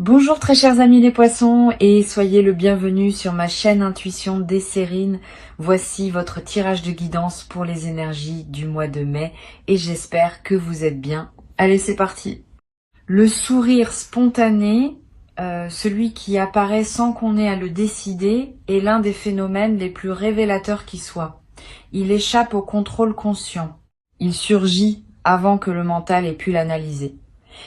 Bonjour très chers amis les poissons et soyez le bienvenu sur ma chaîne Intuition Desserine. Voici votre tirage de guidance pour les énergies du mois de mai et j'espère que vous êtes bien. Allez, c'est parti. Le sourire spontané, celui qui apparaît sans qu'on ait à le décider, est l'un des phénomènes les plus révélateurs qui soient. Il échappe au contrôle conscient. Il surgit avant que le mental ait pu l'analyser.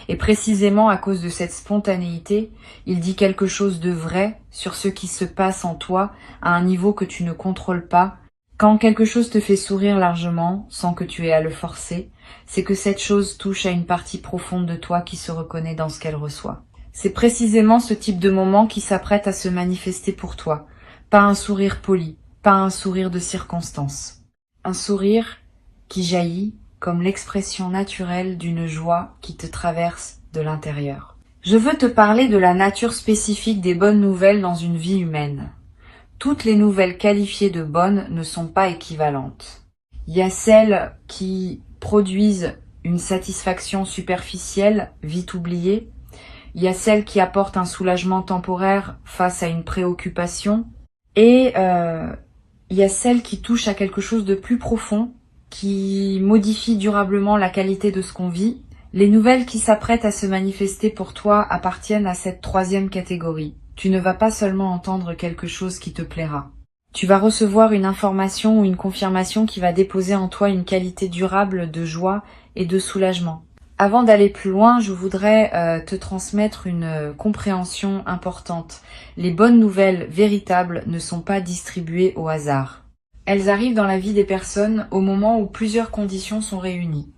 Et précisément à cause de cette spontanéité, il dit quelque chose de vrai sur ce qui se passe en toi à un niveau que tu ne contrôles pas. Quand quelque chose te fait sourire largement, sans que tu aies à le forcer, c'est que cette chose touche à une partie profonde de toi qui se reconnaît dans ce qu'elle reçoit. C'est précisément ce type de moment qui s'apprête à se manifester pour toi. Pas un sourire poli, pas un sourire de circonstance. Un sourire qui jaillit comme l'expression naturelle d'une joie qui te traverse de l'intérieur. Je veux te parler de la nature spécifique des bonnes nouvelles dans une vie humaine. Toutes les nouvelles qualifiées de bonnes ne sont pas équivalentes. Il y a celles qui produisent une satisfaction superficielle, vite oubliée. Il y a celles qui apportent un soulagement temporaire face à une préoccupation. Et il y a celles qui touchent à quelque chose de plus profond, qui modifie durablement la qualité de ce qu'on vit. Les nouvelles qui s'apprêtent à se manifester pour toi appartiennent à cette troisième catégorie. Tu ne vas pas seulement entendre quelque chose qui te plaira. Tu vas recevoir une information ou une confirmation qui va déposer en toi une qualité durable de joie et de soulagement. Avant d'aller plus loin, je voudrais te transmettre une compréhension importante. Les bonnes nouvelles véritables ne sont pas distribuées au hasard. Elles arrivent dans la vie des personnes au moment où plusieurs conditions sont réunies.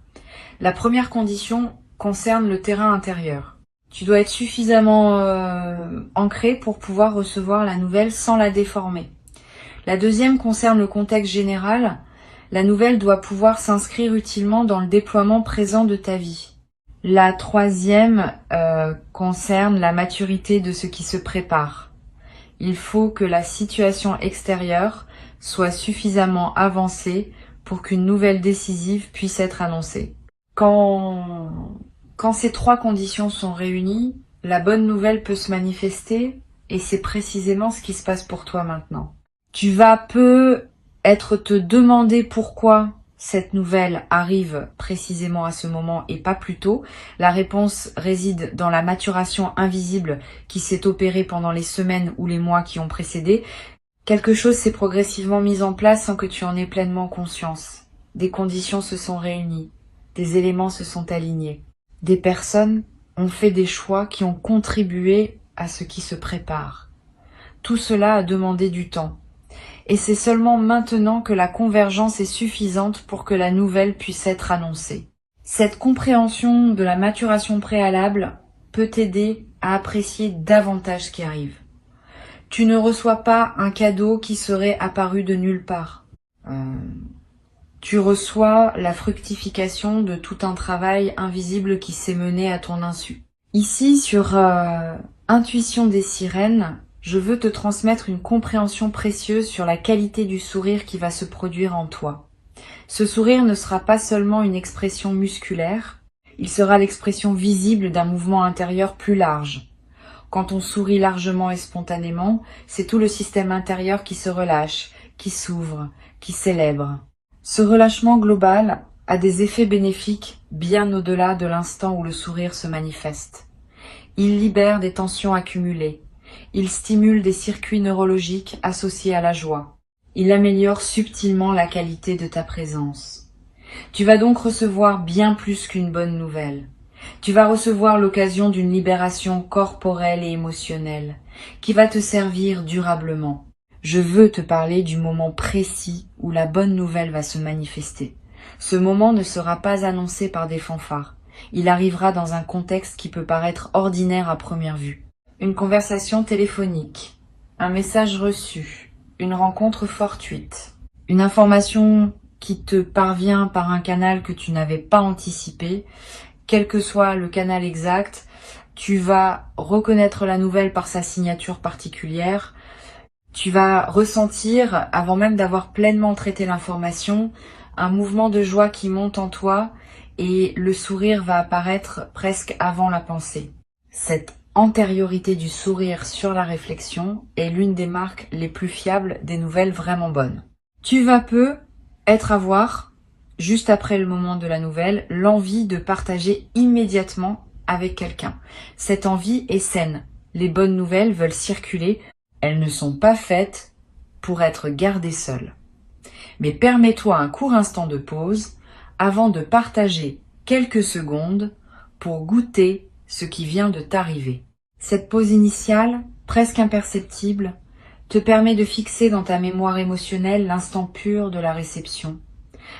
La première condition concerne le terrain intérieur. Tu dois être suffisamment ancré pour pouvoir recevoir la nouvelle sans la déformer. La deuxième concerne le contexte général. La nouvelle doit pouvoir s'inscrire utilement dans le déploiement présent de ta vie. La troisième concerne la maturité de ce qui se prépare. Il faut que la situation extérieure soit suffisamment avancée pour qu'une nouvelle décisive puisse être annoncée. Quand ces trois conditions sont réunies, la bonne nouvelle peut se manifester et c'est précisément ce qui se passe pour toi maintenant. Tu vas peut-être te demander pourquoi cette nouvelle arrive précisément à ce moment et pas plus tôt. La réponse réside dans la maturation invisible qui s'est opérée pendant les semaines ou les mois qui ont précédé. Quelque chose s'est progressivement mis en place sans que tu en aies pleinement conscience. Des conditions se sont réunies, des éléments se sont alignés. Des personnes ont fait des choix qui ont contribué à ce qui se prépare. Tout cela a demandé du temps. Et c'est seulement maintenant que la convergence est suffisante pour que la nouvelle puisse être annoncée. Cette compréhension de la maturation préalable peut t'aider à apprécier davantage ce qui arrive. Tu ne reçois pas un cadeau qui serait apparu de nulle part. Tu reçois la fructification de tout un travail invisible qui s'est mené à ton insu. Ici, sur Intuition des sirènes, je veux te transmettre une compréhension précieuse sur la qualité du sourire qui va se produire en toi. Ce sourire ne sera pas seulement une expression musculaire, il sera l'expression visible d'un mouvement intérieur plus large. Quand on sourit largement et spontanément, c'est tout le système intérieur qui se relâche, qui s'ouvre, qui célèbre. Ce relâchement global a des effets bénéfiques bien au-delà de l'instant où le sourire se manifeste. Il libère des tensions accumulées. Il stimule des circuits neurologiques associés à la joie. Il améliore subtilement la qualité de ta présence. Tu vas donc recevoir bien plus qu'une bonne nouvelle. Tu vas recevoir l'occasion d'une libération corporelle et émotionnelle qui va te servir durablement. Je veux te parler du moment précis où la bonne nouvelle va se manifester. Ce moment ne sera pas annoncé par des fanfares. Il arrivera dans un contexte qui peut paraître ordinaire à première vue. Une conversation téléphonique, un message reçu, une rencontre fortuite, une information qui te parvient par un canal que tu n'avais pas anticipé. Quel que soit le canal exact, tu vas reconnaître la nouvelle par sa signature particulière. Tu vas ressentir, avant même d'avoir pleinement traité l'information, un mouvement de joie qui monte en toi et le sourire va apparaître presque avant la pensée. Cette antériorité du sourire sur la réflexion est l'une des marques les plus fiables des nouvelles vraiment bonnes. Tu vas peu avoir, juste après le moment de la nouvelle, l'envie de partager immédiatement avec quelqu'un. Cette envie est saine. Les bonnes nouvelles veulent circuler. Elles ne sont pas faites pour être gardées seules. Mais permets-toi un court instant de pause avant de partager quelques secondes pour goûter ce qui vient de t'arriver. Cette pause initiale, presque imperceptible, te permet de fixer dans ta mémoire émotionnelle l'instant pur de la réception,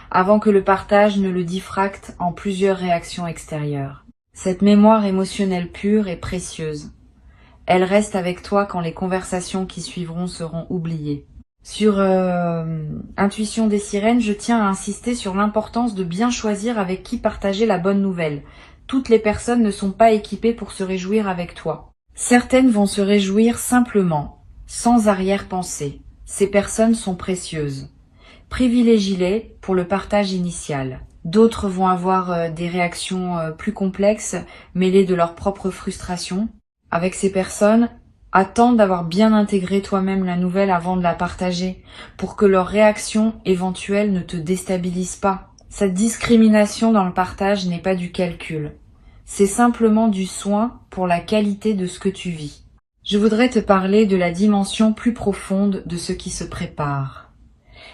avant que le partage ne le diffracte en plusieurs réactions extérieures. Cette mémoire émotionnelle pure est précieuse. Elle reste avec toi quand les conversations qui suivront seront oubliées. Sur Intuition des sirènes, je tiens à insister sur l'importance de bien choisir avec qui partager la bonne nouvelle. Toutes les personnes ne sont pas équipées pour se réjouir avec toi. Certaines vont se réjouir simplement, sans arrière-pensée. Ces personnes sont précieuses. Privilégie-les pour le partage initial. D'autres vont avoir des réactions plus complexes, mêlées de leur propre frustration. Avec ces personnes, attends d'avoir bien intégré toi-même la nouvelle avant de la partager, pour que leur réaction éventuelle ne te déstabilise pas. Cette discrimination dans le partage n'est pas du calcul. C'est simplement du soin pour la qualité de ce que tu vis. Je voudrais te parler de la dimension plus profonde de ce qui se prépare.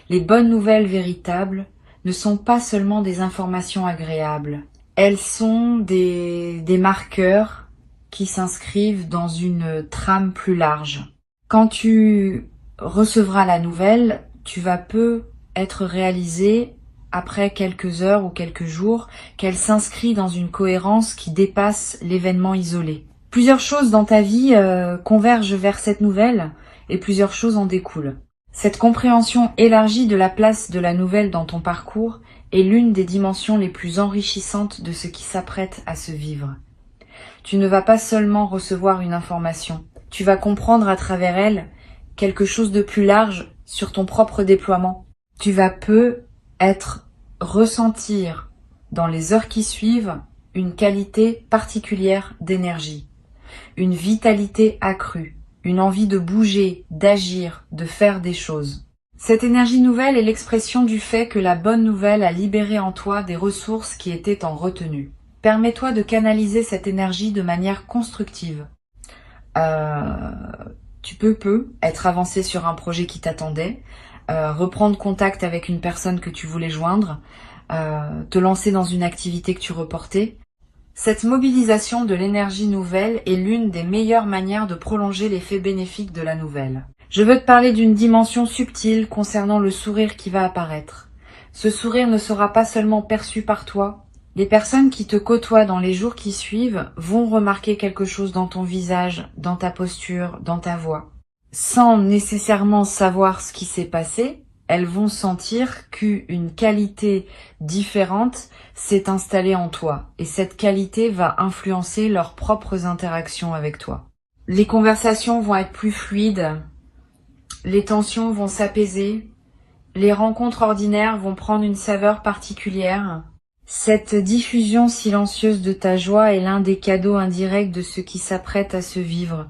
Les bonnes nouvelles véritables ne sont pas seulement des informations agréables. Elles sont des marqueurs qui s'inscrivent dans une trame plus large. Quand tu recevras la nouvelle, tu vas peu être réalisé après quelques heures ou quelques jours qu'elle s'inscrit dans une cohérence qui dépasse l'événement isolé. Plusieurs choses dans ta vie convergent vers cette nouvelle et plusieurs choses en découlent. Cette compréhension élargie de la place de la nouvelle dans ton parcours est l'une des dimensions les plus enrichissantes de ce qui s'apprête à se vivre. Tu ne vas pas seulement recevoir une information, tu vas comprendre à travers elle quelque chose de plus large sur ton propre déploiement. Tu vas ressentir dans les heures qui suivent une qualité particulière d'énergie, une vitalité accrue, une envie de bouger, d'agir, de faire des choses. Cette énergie nouvelle est l'expression du fait que la bonne nouvelle a libéré en toi des ressources qui étaient en retenue. Permets-toi de canaliser cette énergie de manière constructive. Tu peux être avancé sur un projet qui t'attendait, reprendre contact avec une personne que tu voulais joindre, te lancer dans une activité que tu reportais. Cette mobilisation de l'énergie nouvelle est l'une des meilleures manières de prolonger l'effet bénéfique de la nouvelle. Je veux te parler d'une dimension subtile concernant le sourire qui va apparaître. Ce sourire ne sera pas seulement perçu par toi. Les personnes qui te côtoient dans les jours qui suivent vont remarquer quelque chose dans ton visage, dans ta posture, dans ta voix. Sans nécessairement savoir ce qui s'est passé, elles vont sentir qu'une qualité différente s'est installée en toi et cette qualité va influencer leurs propres interactions avec toi. Les conversations vont être plus fluides, les tensions vont s'apaiser, les rencontres ordinaires vont prendre une saveur particulière. Cette diffusion silencieuse de ta joie est l'un des cadeaux indirects de ce qui s'apprête à se vivre.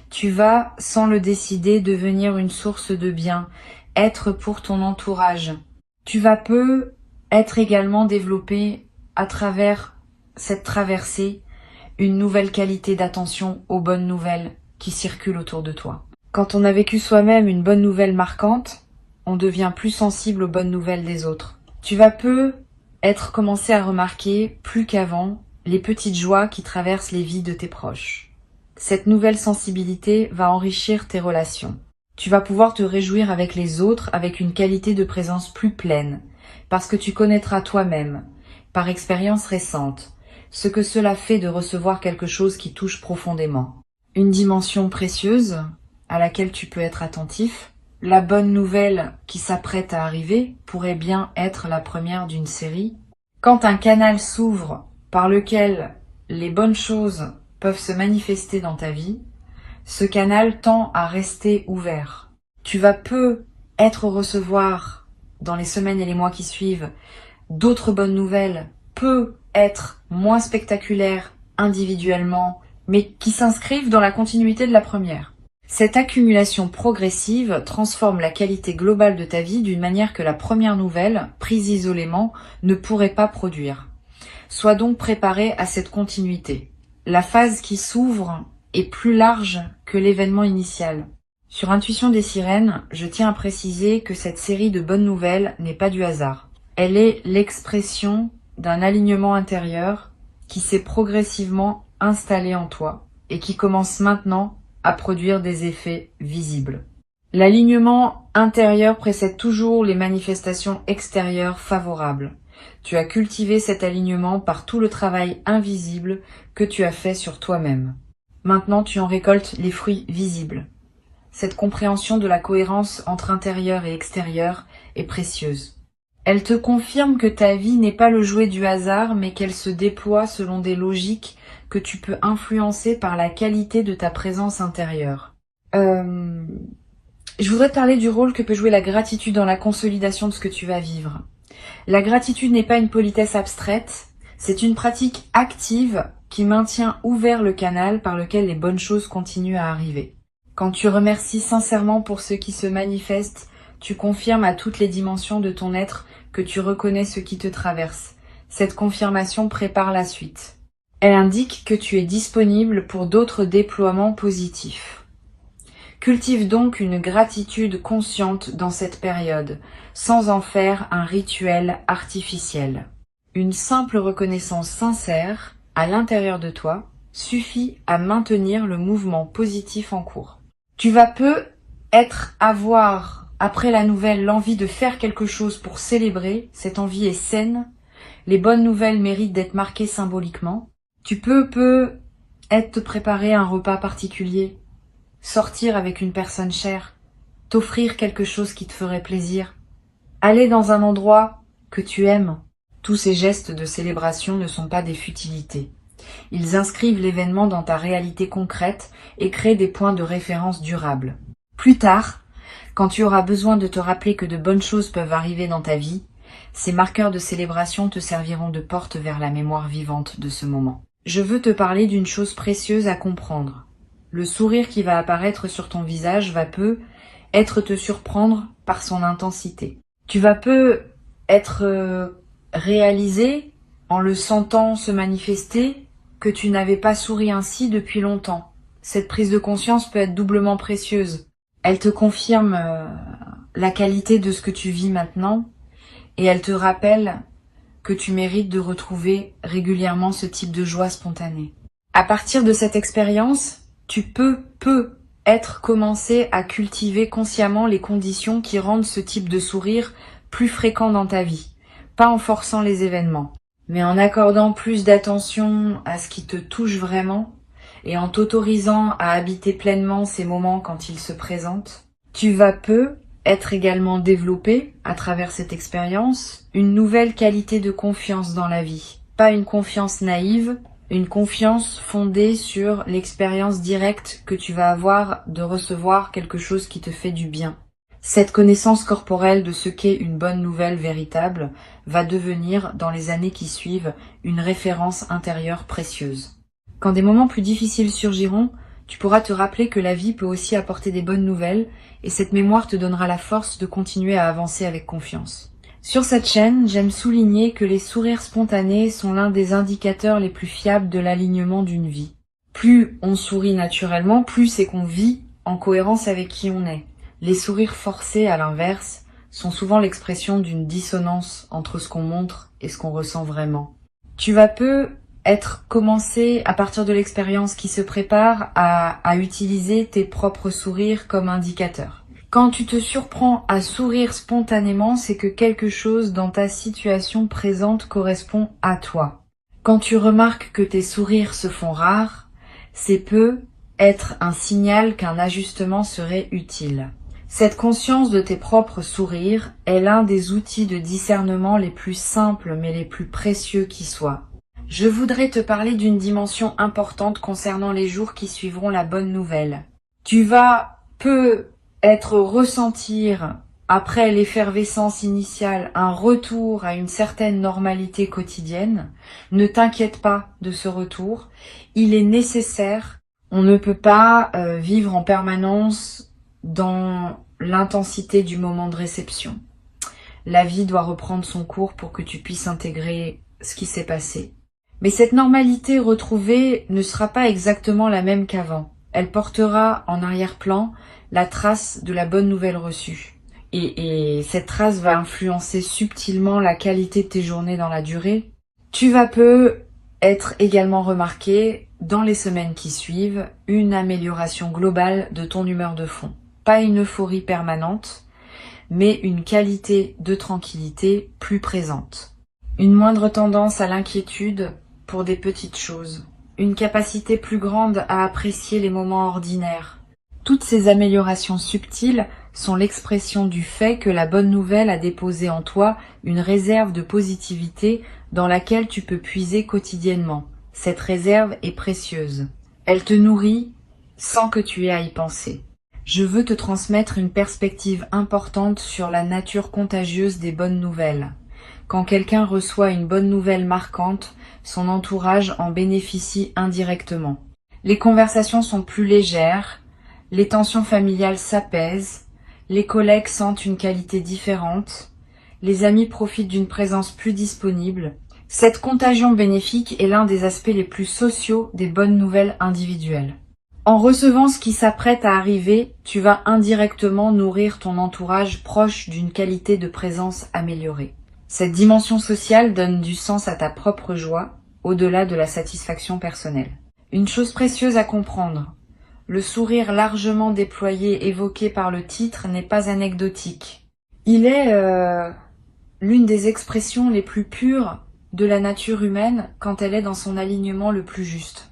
Tu vas, sans le décider, devenir une source de bien, être pour ton entourage. Tu vas être également développé à travers cette traversée une nouvelle qualité d'attention aux bonnes nouvelles qui circulent autour de toi. Quand on a vécu soi-même une bonne nouvelle marquante, on devient plus sensible aux bonnes nouvelles des autres. Tu vas commencé à remarquer, plus qu'avant, les petites joies qui traversent les vies de tes proches. Cette nouvelle sensibilité va enrichir tes relations. Tu vas pouvoir te réjouir avec les autres avec une qualité de présence plus pleine, parce que tu connaîtras toi-même, par expérience récente, ce que cela fait de recevoir quelque chose qui touche profondément. Une dimension précieuse à laquelle tu peux être attentif. La bonne nouvelle qui s'apprête à arriver pourrait bien être la première d'une série. Quand un canal s'ouvre par lequel les bonnes choses peuvent se manifester dans ta vie, ce canal tend à rester ouvert. Tu vas recevoir dans les semaines et les mois qui suivent d'autres bonnes nouvelles, être moins spectaculaires individuellement mais qui s'inscrivent dans la continuité de la première. Cette accumulation progressive transforme la qualité globale de ta vie d'une manière que la première nouvelle, prise isolément, ne pourrait pas produire. Sois donc préparé à cette continuité. La phase qui s'ouvre est plus large que l'événement initial. Sur Intuition des sirènes, je tiens à préciser que cette série de bonnes nouvelles n'est pas du hasard. Elle est l'expression d'un alignement intérieur qui s'est progressivement installé en toi et qui commence maintenant à produire des effets visibles. L'alignement intérieur précède toujours les manifestations extérieures favorables. Tu as cultivé cet alignement par tout le travail invisible que tu as fait sur toi-même. Maintenant, tu en récoltes les fruits visibles. Cette compréhension de la cohérence entre intérieur et extérieur est précieuse. Elle te confirme que ta vie n'est pas le jouet du hasard, mais qu'elle se déploie selon des logiques que tu peux influencer par la qualité de ta présence intérieure. Je voudrais te parler du rôle que peut jouer la gratitude dans la consolidation de ce que tu vas vivre. La gratitude n'est pas une politesse abstraite, c'est une pratique active qui maintient ouvert le canal par lequel les bonnes choses continuent à arriver. Quand tu remercies sincèrement pour ce qui se manifeste, tu confirmes à toutes les dimensions de ton être que tu reconnais ce qui te traverse. Cette confirmation prépare la suite. Elle indique que tu es disponible pour d'autres déploiements positifs. Cultive donc une gratitude consciente dans cette période, sans en faire un rituel artificiel. Une simple reconnaissance sincère, à l'intérieur de toi, suffit à maintenir le mouvement positif en cours. Tu vas avoir, après la nouvelle, l'envie de faire quelque chose pour célébrer. Cette envie est saine. Les bonnes nouvelles méritent d'être marquées symboliquement. Tu peux être te préparer un repas particulier, sortir avec une personne chère, t'offrir quelque chose qui te ferait plaisir, aller dans un endroit que tu aimes. Tous ces gestes de célébration ne sont pas des futilités. Ils inscrivent l'événement dans ta réalité concrète et créent des points de référence durables. Plus tard, quand tu auras besoin de te rappeler que de bonnes choses peuvent arriver dans ta vie, ces marqueurs de célébration te serviront de porte vers la mémoire vivante de ce moment. Je veux te parler d'une chose précieuse à comprendre. Le sourire qui va apparaître sur ton visage va être te surprendre par son intensité. Tu vas être réalisé en le sentant se manifester que tu n'avais pas souri ainsi depuis longtemps. Cette prise de conscience peut être doublement précieuse. Elle te confirme la qualité de ce que tu vis maintenant et elle te rappelle que tu mérites de retrouver régulièrement ce type de joie spontanée. À partir de cette expérience, tu peux commencer à cultiver consciemment les conditions qui rendent ce type de sourire plus fréquent dans ta vie. Pas en forçant les événements, mais en accordant plus d'attention à ce qui te touche vraiment et en t'autorisant à habiter pleinement ces moments quand ils se présentent. Tu vas être également développé, à travers cette expérience, une nouvelle qualité de confiance dans la vie. Pas une confiance naïve, une confiance fondée sur l'expérience directe que tu vas avoir de recevoir quelque chose qui te fait du bien. Cette connaissance corporelle de ce qu'est une bonne nouvelle véritable va devenir, dans les années qui suivent, une référence intérieure précieuse. Quand des moments plus difficiles surgiront, tu pourras te rappeler que la vie peut aussi apporter des bonnes nouvelles et cette mémoire te donnera la force de continuer à avancer avec confiance. Sur cette chaîne, j'aime souligner que les sourires spontanés sont l'un des indicateurs les plus fiables de l'alignement d'une vie. Plus on sourit naturellement, plus c'est qu'on vit en cohérence avec qui on est. Les sourires forcés, à l'inverse, sont souvent l'expression d'une dissonance entre ce qu'on montre et ce qu'on ressent vraiment. Tu vas commencer, à partir de l'expérience qui se prépare, à utiliser tes propres sourires comme indicateurs. Quand tu te surprends à sourire spontanément, c'est que quelque chose dans ta situation présente correspond à toi. Quand tu remarques que tes sourires se font rares, c'est être un signal qu'un ajustement serait utile. Cette conscience de tes propres sourires est l'un des outils de discernement les plus simples mais les plus précieux qui soient. Je voudrais te parler d'une dimension importante concernant les jours qui suivront la bonne nouvelle. Tu vas ressentir après l'effervescence initiale, un retour à une certaine normalité quotidienne. Ne t'inquiète pas de ce retour, il est nécessaire. On ne peut pas vivre en permanence dans l'intensité du moment de réception. La vie doit reprendre son cours pour que tu puisses intégrer ce qui s'est passé. Mais cette normalité retrouvée ne sera pas exactement la même qu'avant. Elle portera en arrière-plan la trace de la bonne nouvelle reçue. Et cette trace va influencer subtilement la qualité de tes journées dans la durée. Tu vas peu être également remarqué, dans les semaines qui suivent, une amélioration globale de ton humeur de fond. Pas une euphorie permanente, mais une qualité de tranquillité plus présente. Une moindre tendance à l'inquiétude pour des petites choses. Une capacité plus grande à apprécier les moments ordinaires. Toutes ces améliorations subtiles sont l'expression du fait que la bonne nouvelle a déposé en toi une réserve de positivité dans laquelle tu peux puiser quotidiennement. Cette réserve est précieuse. Elle te nourrit sans que tu aies à y penser. Je veux te transmettre une perspective importante sur la nature contagieuse des bonnes nouvelles. Quand quelqu'un reçoit une bonne nouvelle marquante, son entourage en bénéficie indirectement. Les conversations sont plus légères, les tensions familiales s'apaisent, les collègues sentent une qualité différente, les amis profitent d'une présence plus disponible. Cette contagion bénéfique est l'un des aspects les plus sociaux des bonnes nouvelles individuelles. En recevant ce qui s'apprête à arriver, tu vas indirectement nourrir ton entourage proche d'une qualité de présence améliorée. Cette dimension sociale donne du sens à ta propre joie, au-delà de la satisfaction personnelle. Une chose précieuse à comprendre, le sourire largement déployé évoqué par le titre n'est pas anecdotique. Il est l'une des expressions les plus pures de la nature humaine quand elle est dans son alignement le plus juste.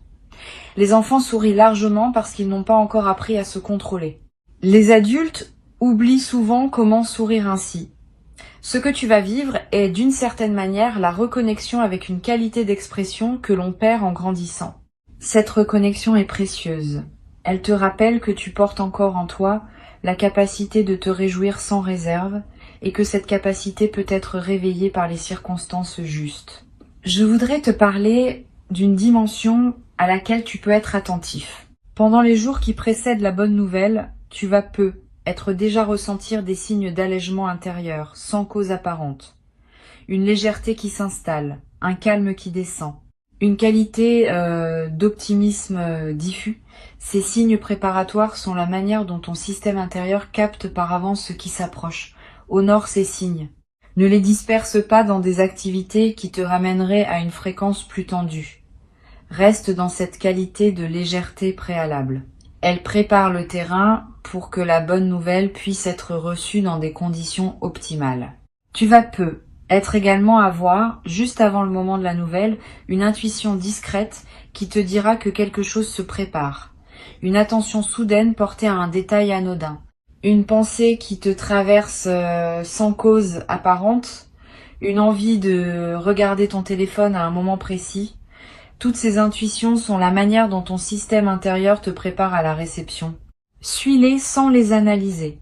Les enfants sourient largement parce qu'ils n'ont pas encore appris à se contrôler. Les adultes oublient souvent comment sourire ainsi. Ce que tu vas vivre est d'une certaine manière la reconnexion avec une qualité d'expression que l'on perd en grandissant. Cette reconnexion est précieuse. Elle te rappelle que tu portes encore en toi la capacité de te réjouir sans réserve et que cette capacité peut être réveillée par les circonstances justes. Je voudrais te parler d'une dimension à laquelle tu peux être attentif. Pendant les jours qui précèdent la bonne nouvelle, tu vas être déjà ressentir des signes d'allègement intérieur, sans cause apparente. Une légèreté qui s'installe, un calme qui descend, une qualité d'optimisme diffus. Ces signes préparatoires sont la manière dont ton système intérieur capte par avance ce qui s'approche. Honore ces signes. Ne les disperse pas dans des activités qui te ramèneraient à une fréquence plus tendue. Reste dans cette qualité de légèreté préalable. Elle prépare le terrain pour que la bonne nouvelle puisse être reçue dans des conditions optimales. Tu vas être également avoir, juste avant le moment de la nouvelle, une intuition discrète qui te dira que quelque chose se prépare. Une attention soudaine portée à un détail anodin. Une pensée qui te traverse sans cause apparente. Une envie de regarder ton téléphone à un moment précis. Toutes ces intuitions sont la manière dont ton système intérieur te prépare à la réception. Suis-les sans les analyser.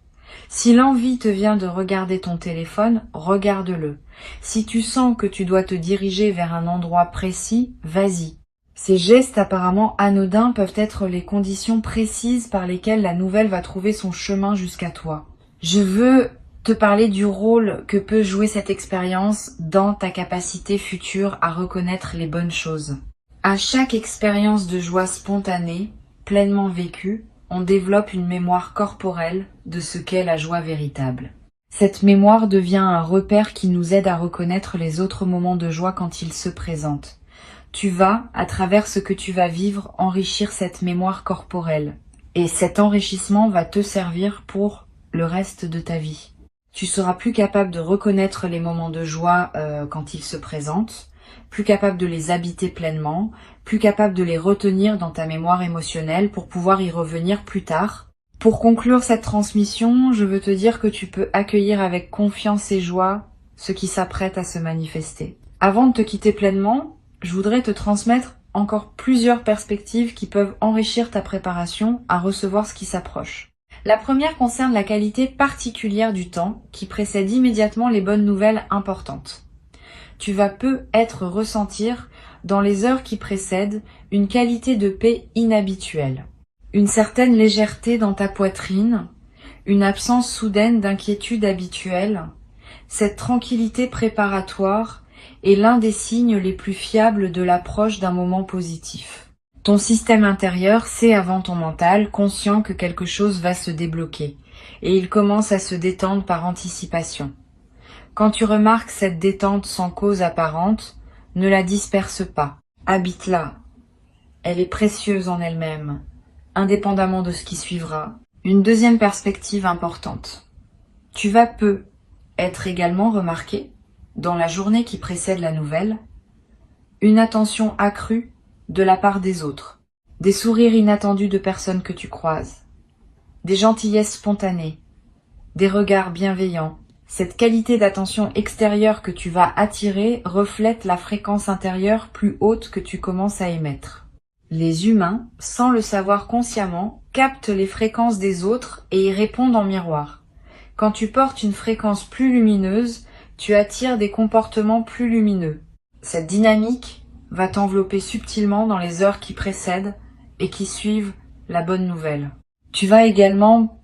Si l'envie te vient de regarder ton téléphone, regarde-le. Si tu sens que tu dois te diriger vers un endroit précis, vas-y. Ces gestes apparemment anodins peuvent être les conditions précises par lesquelles la nouvelle va trouver son chemin jusqu'à toi. Je veux te parler du rôle que peut jouer cette expérience dans ta capacité future à reconnaître les bonnes choses. À chaque expérience de joie spontanée, pleinement vécue, on développe une mémoire corporelle de ce qu'est la joie véritable. Cette mémoire devient un repère qui nous aide à reconnaître les autres moments de joie quand ils se présentent. Tu vas, à travers ce que tu vas vivre, enrichir cette mémoire corporelle. Et cet enrichissement va te servir pour le reste de ta vie. Tu seras plus capable de reconnaître les moments de joie quand ils se présentent, plus capable de les habiter pleinement, plus capable de les retenir dans ta mémoire émotionnelle pour pouvoir y revenir plus tard. Pour conclure cette transmission, je veux te dire que tu peux accueillir avec confiance et joie ce qui s'apprête à se manifester. Avant de te quitter pleinement, je voudrais te transmettre encore plusieurs perspectives qui peuvent enrichir ta préparation à recevoir ce qui s'approche. La première concerne la qualité particulière du temps qui précède immédiatement les bonnes nouvelles importantes. Tu vas peut-être ressentir, dans les heures qui précèdent, une qualité de paix inhabituelle, une certaine légèreté dans ta poitrine, une absence soudaine d'inquiétude habituelle. Cette tranquillité préparatoire est l'un des signes les plus fiables de l'approche d'un moment positif. Ton système intérieur sait avant ton mental, conscient que quelque chose va se débloquer, et il commence à se détendre par anticipation. Quand tu remarques cette détente sans cause apparente, ne la disperse pas. Habite-la. Elle est précieuse en elle-même, indépendamment de ce qui suivra. Une deuxième perspective importante. Tu vas être également remarqué, dans la journée qui précède la nouvelle, une attention accrue de la part des autres, des sourires inattendus de personnes que tu croises, des gentillesses spontanées, des regards bienveillants. Cette qualité d'attention extérieure que tu vas attirer reflète la fréquence intérieure plus haute que tu commences à émettre. Les humains, sans le savoir consciemment, captent les fréquences des autres et y répondent en miroir. Quand tu portes une fréquence plus lumineuse, tu attires des comportements plus lumineux. Cette dynamique va t'envelopper subtilement dans les heures qui précèdent et qui suivent la bonne nouvelle. Tu vas également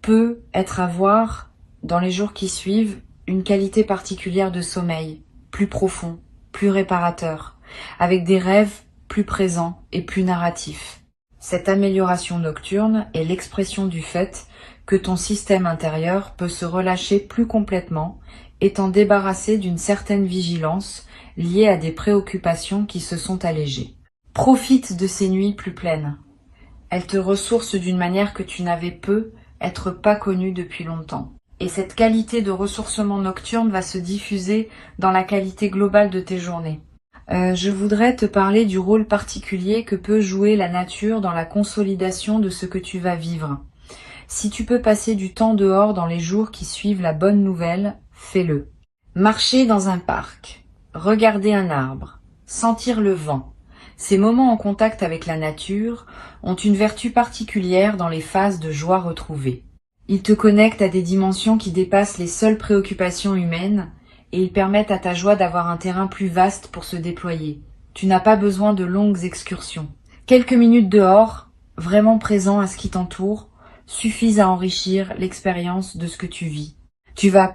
être à voir, dans les jours qui suivent, une qualité particulière de sommeil, plus profond, plus réparateur, avec des rêves plus présents et plus narratifs. Cette amélioration nocturne est l'expression du fait que ton système intérieur peut se relâcher plus complètement, étant débarrassé d'une certaine vigilance liée à des préoccupations qui se sont allégées. Profite de ces nuits plus pleines. Elles te ressourcent d'une manière que tu n'avais être pas connue depuis longtemps. Et cette qualité de ressourcement nocturne va se diffuser dans la qualité globale de tes journées. Je voudrais te parler du rôle particulier que peut jouer la nature dans la consolidation de ce que tu vas vivre. Si tu peux passer du temps dehors dans les jours qui suivent la bonne nouvelle, fais-le. Marcher dans un parc, regarder un arbre, sentir le vent. Ces moments en contact avec la nature ont une vertu particulière dans les phases de joie retrouvée. Ils te connectent à des dimensions qui dépassent les seules préoccupations humaines et ils permettent à ta joie d'avoir un terrain plus vaste pour se déployer. Tu n'as pas besoin de longues excursions. Quelques minutes dehors, vraiment présent à ce qui t'entoure, suffisent à enrichir l'expérience de ce que tu vis. Tu vas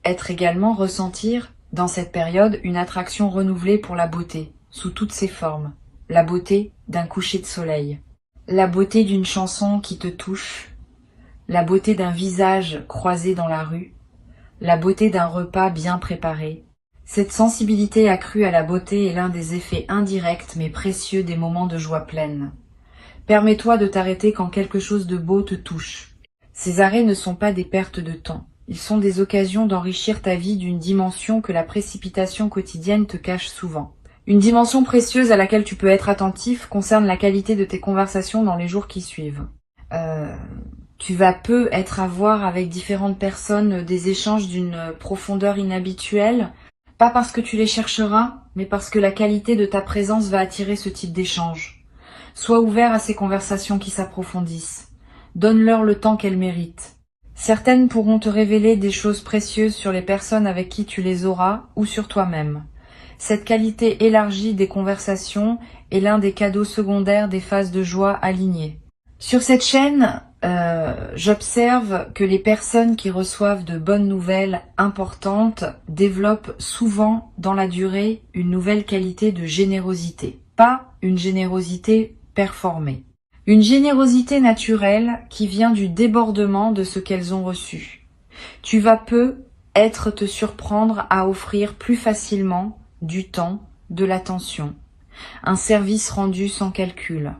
être également ressentir, dans cette période, une attraction renouvelée pour la beauté, sous toutes ses formes. La beauté d'un coucher de soleil. La beauté d'une chanson qui te touche. La beauté d'un visage croisé dans la rue. La beauté d'un repas bien préparé. Cette sensibilité accrue à la beauté est l'un des effets indirects mais précieux des moments de joie pleine. Permets-toi de t'arrêter quand quelque chose de beau te touche. Ces arrêts ne sont pas des pertes de temps. Ils sont des occasions d'enrichir ta vie d'une dimension que la précipitation quotidienne te cache souvent. Une dimension précieuse à laquelle tu peux être attentif concerne la qualité de tes conversations dans les jours qui suivent. Tu vas être à voir avec différentes personnes des échanges d'une profondeur inhabituelle, pas parce que tu les chercheras, mais parce que la qualité de ta présence va attirer ce type d'échange. Sois ouvert à ces conversations qui s'approfondissent. Donne-leur le temps qu'elles méritent. Certaines pourront te révéler des choses précieuses sur les personnes avec qui tu les auras ou sur toi-même. Cette qualité élargie des conversations est l'un des cadeaux secondaires des phases de joie alignées. Sur cette chaîne, j'observe que les personnes qui reçoivent de bonnes nouvelles importantes développent souvent dans la durée une nouvelle qualité de générosité. Pas une générosité performée. Une générosité naturelle qui vient du débordement de ce qu'elles ont reçu. Tu vas te surprendre à offrir plus facilement du temps, de l'attention, un service rendu sans calcul.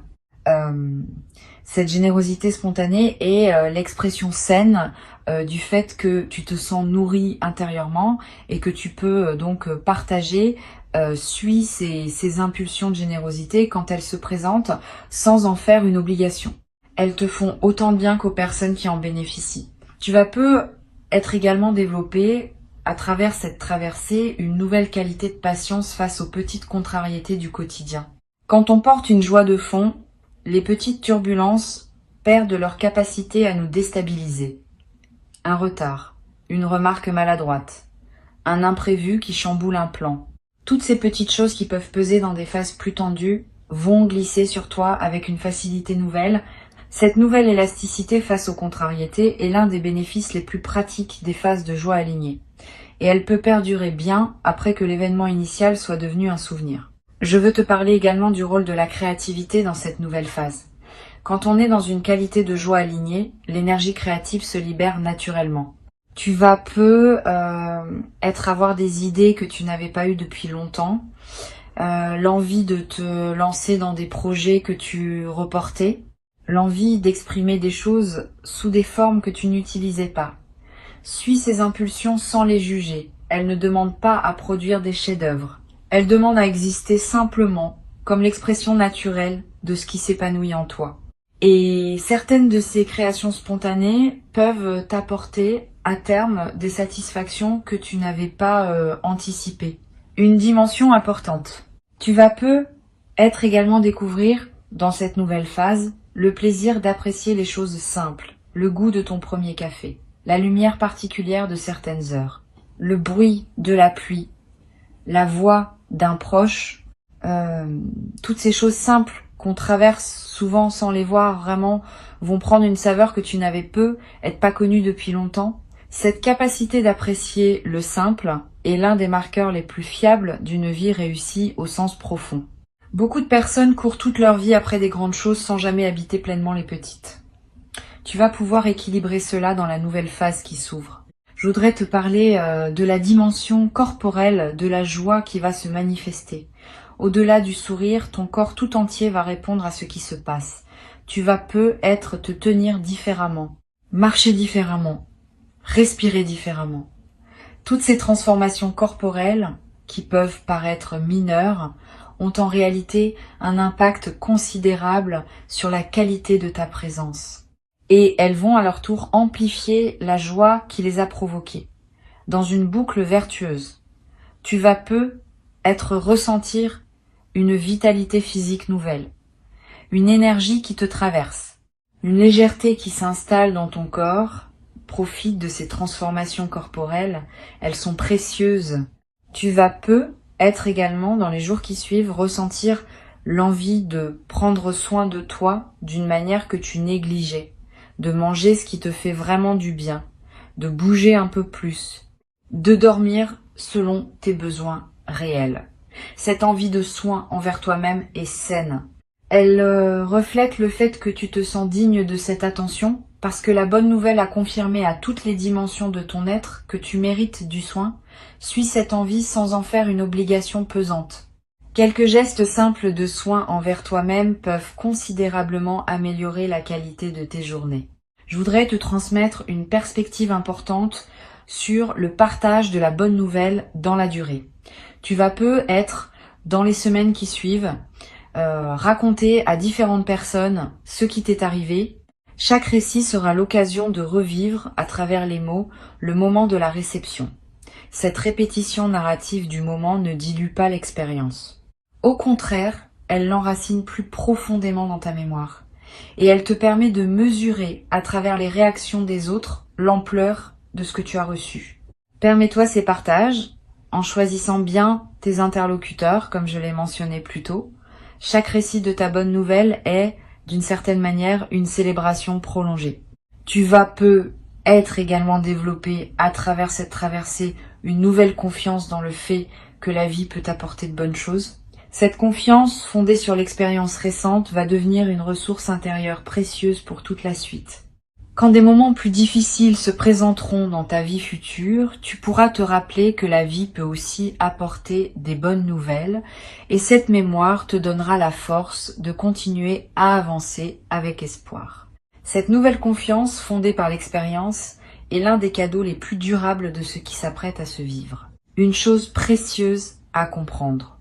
Cette générosité spontanée est l'expression saine du fait que tu te sens nourri intérieurement et que tu peux donc partager, suis ces impulsions de générosité quand elles se présentent sans en faire une obligation. Elles te font autant de bien qu'aux personnes qui en bénéficient. Tu vas être également développé à travers cette traversée une nouvelle qualité de patience face aux petites contrariétés du quotidien. Quand on porte une joie de fond, les petites turbulences perdent leur capacité à nous déstabiliser. Un retard, une remarque maladroite, un imprévu qui chamboule un plan. Toutes ces petites choses qui peuvent peser dans des phases plus tendues vont glisser sur toi avec une facilité nouvelle. Cette nouvelle élasticité face aux contrariétés est l'un des bénéfices les plus pratiques des phases de joie alignées. Et elle peut perdurer bien après que l'événement initial soit devenu un souvenir. Je veux te parler également du rôle de la créativité dans cette nouvelle phase. Quand on est dans une qualité de joie alignée, l'énergie créative se libère naturellement. Tu vas avoir des idées que tu n'avais pas eues depuis longtemps, l'envie de te lancer dans des projets que tu reportais, l'envie d'exprimer des choses sous des formes que tu n'utilisais pas. Suis ces impulsions sans les juger. Elles ne demandent pas à produire des chefs-d'œuvre. Elles demandent à exister simplement, comme l'expression naturelle de ce qui s'épanouit en toi. Et certaines de ces créations spontanées peuvent t'apporter à terme des satisfactions que tu n'avais pas anticipées. Une dimension importante. Tu vas être également découvrir, dans cette nouvelle phase, le plaisir d'apprécier les choses simples, le goût de ton premier café, la lumière particulière de certaines heures, le bruit de la pluie, la voix d'un proche, toutes ces choses simples qu'on traverse souvent sans les voir vraiment vont prendre une saveur que tu n'avais pas connue depuis longtemps. Cette capacité d'apprécier le simple est l'un des marqueurs les plus fiables d'une vie réussie au sens profond. Beaucoup de personnes courent toute leur vie après des grandes choses sans jamais habiter pleinement les petites. Tu vas pouvoir équilibrer cela dans la nouvelle phase qui s'ouvre. Je voudrais te parler de la dimension corporelle de la joie qui va se manifester. Au-delà du sourire, ton corps tout entier va répondre à ce qui se passe. Tu vas te tenir différemment, marcher différemment, respirer différemment. Toutes ces transformations corporelles, qui peuvent paraître mineures, ont en réalité un impact considérable sur la qualité de ta présence. Et elles vont à leur tour amplifier la joie qui les a provoquées. Dans une boucle vertueuse, tu vas ressentir une vitalité physique nouvelle, une énergie qui te traverse, une légèreté qui s'installe dans ton corps. Profite de ces transformations corporelles, elles sont précieuses. Tu vas être également, dans les jours qui suivent, ressentir l'envie de prendre soin de toi d'une manière que tu négligeais, de manger ce qui te fait vraiment du bien, de bouger un peu plus, de dormir selon tes besoins réels. Cette envie de soin envers toi-même est saine. Elle reflète le fait que tu te sens digne de cette attention, parce que la bonne nouvelle a confirmé à toutes les dimensions de ton être que tu mérites du soin. Suis cette envie sans en faire une obligation pesante. Quelques gestes simples de soin envers toi-même peuvent considérablement améliorer la qualité de tes journées. Je voudrais te transmettre une perspective importante sur le partage de la bonne nouvelle dans la durée. Tu vas être, dans les semaines qui suivent, raconter à différentes personnes ce qui t'est arrivé. Chaque récit sera l'occasion de revivre, à travers les mots, le moment de la réception. Cette répétition narrative du moment ne dilue pas l'expérience. Au contraire, elle l'enracine plus profondément dans ta mémoire. Et elle te permet de mesurer, à travers les réactions des autres, l'ampleur de ce que tu as reçu. Permets-toi ces partages, en choisissant bien tes interlocuteurs, comme je l'ai mentionné plus tôt. Chaque récit de ta bonne nouvelle est, d'une certaine manière, une célébration prolongée. Tu vas être également développé à travers cette traversée une nouvelle confiance dans le fait que la vie peut t'apporter de bonnes choses. Cette confiance, fondée sur l'expérience récente, va devenir une ressource intérieure précieuse pour toute la suite. Quand des moments plus difficiles se présenteront dans ta vie future, tu pourras te rappeler que la vie peut aussi apporter des bonnes nouvelles et cette mémoire te donnera la force de continuer à avancer avec espoir. Cette nouvelle confiance fondée par l'expérience est l'un des cadeaux les plus durables de ce qui s'apprête à se vivre. Une chose précieuse à comprendre.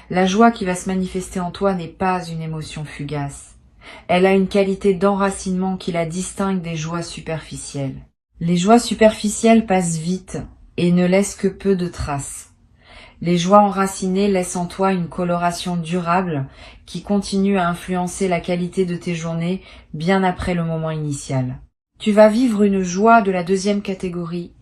La joie qui va se manifester en toi n'est pas une émotion fugace. Elle a une qualité d'enracinement qui la distingue des joies superficielles. Les joies superficielles passent vite et ne laissent que peu de traces. Les joies enracinées laissent en toi une coloration durable qui continue à influencer la qualité de tes journées bien après le moment initial. Tu vas vivre une joie de la deuxième catégorie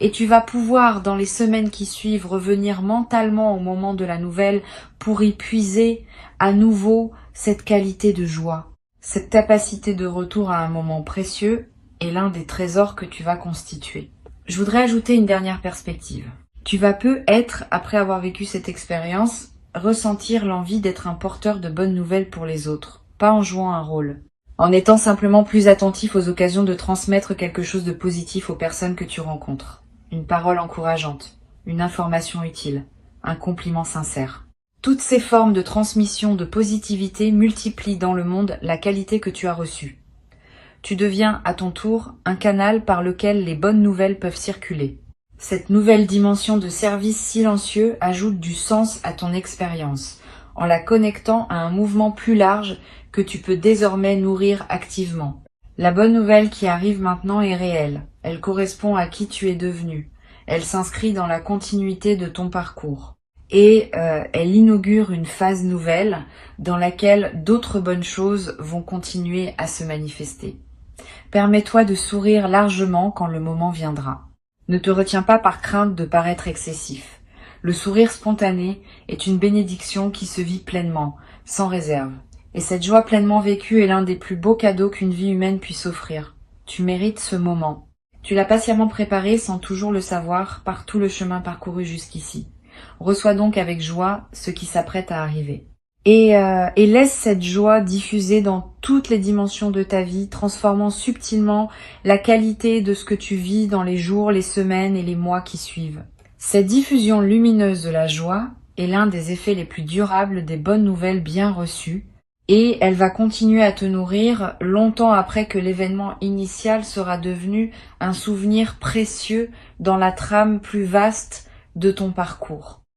et tu vas pouvoir, dans les semaines qui suivent, revenir mentalement au moment de la nouvelle pour y puiser à nouveau cette qualité de joie. Cette capacité de retour à un moment précieux est l'un des trésors que tu vas constituer. Je voudrais ajouter une dernière perspective. Tu vas peut-être, après avoir vécu cette expérience, ressentir l'envie d'être un porteur de bonnes nouvelles pour les autres, pas en jouant un rôle, en étant simplement plus attentif aux occasions de transmettre quelque chose de positif aux personnes que tu rencontres. Une parole encourageante, une information utile, un compliment sincère. Toutes ces formes de transmission de positivité multiplient dans le monde la qualité que tu as reçue. Tu deviens, à ton tour, un canal par lequel les bonnes nouvelles peuvent circuler. Cette nouvelle dimension de service silencieux ajoute du sens à ton expérience, en la connectant à un mouvement plus large que tu peux désormais nourrir activement. La bonne nouvelle qui arrive maintenant est réelle. Elle correspond à qui tu es devenu. Elle s'inscrit dans la continuité de ton parcours. Et elle inaugure une phase nouvelle dans laquelle d'autres bonnes choses vont continuer à se manifester. Permets-toi de sourire largement quand le moment viendra. Ne te retiens pas par crainte de paraître excessif. Le sourire spontané est une bénédiction qui se vit pleinement, sans réserve. Et cette joie pleinement vécue est l'un des plus beaux cadeaux qu'une vie humaine puisse offrir. Tu mérites ce moment. Tu l'as patiemment préparé sans toujours le savoir par tout le chemin parcouru jusqu'ici. Reçois donc avec joie ce qui s'apprête à arriver. Et laisse cette joie diffuser dans toutes les dimensions de ta vie, transformant subtilement la qualité de ce que tu vis dans les jours, les semaines et les mois qui suivent. Cette diffusion lumineuse de la joie est l'un des effets les plus durables des bonnes nouvelles bien reçues, et elle va continuer à te nourrir longtemps après que l'événement initial sera devenu un souvenir précieux dans la trame plus vaste de ton parcours.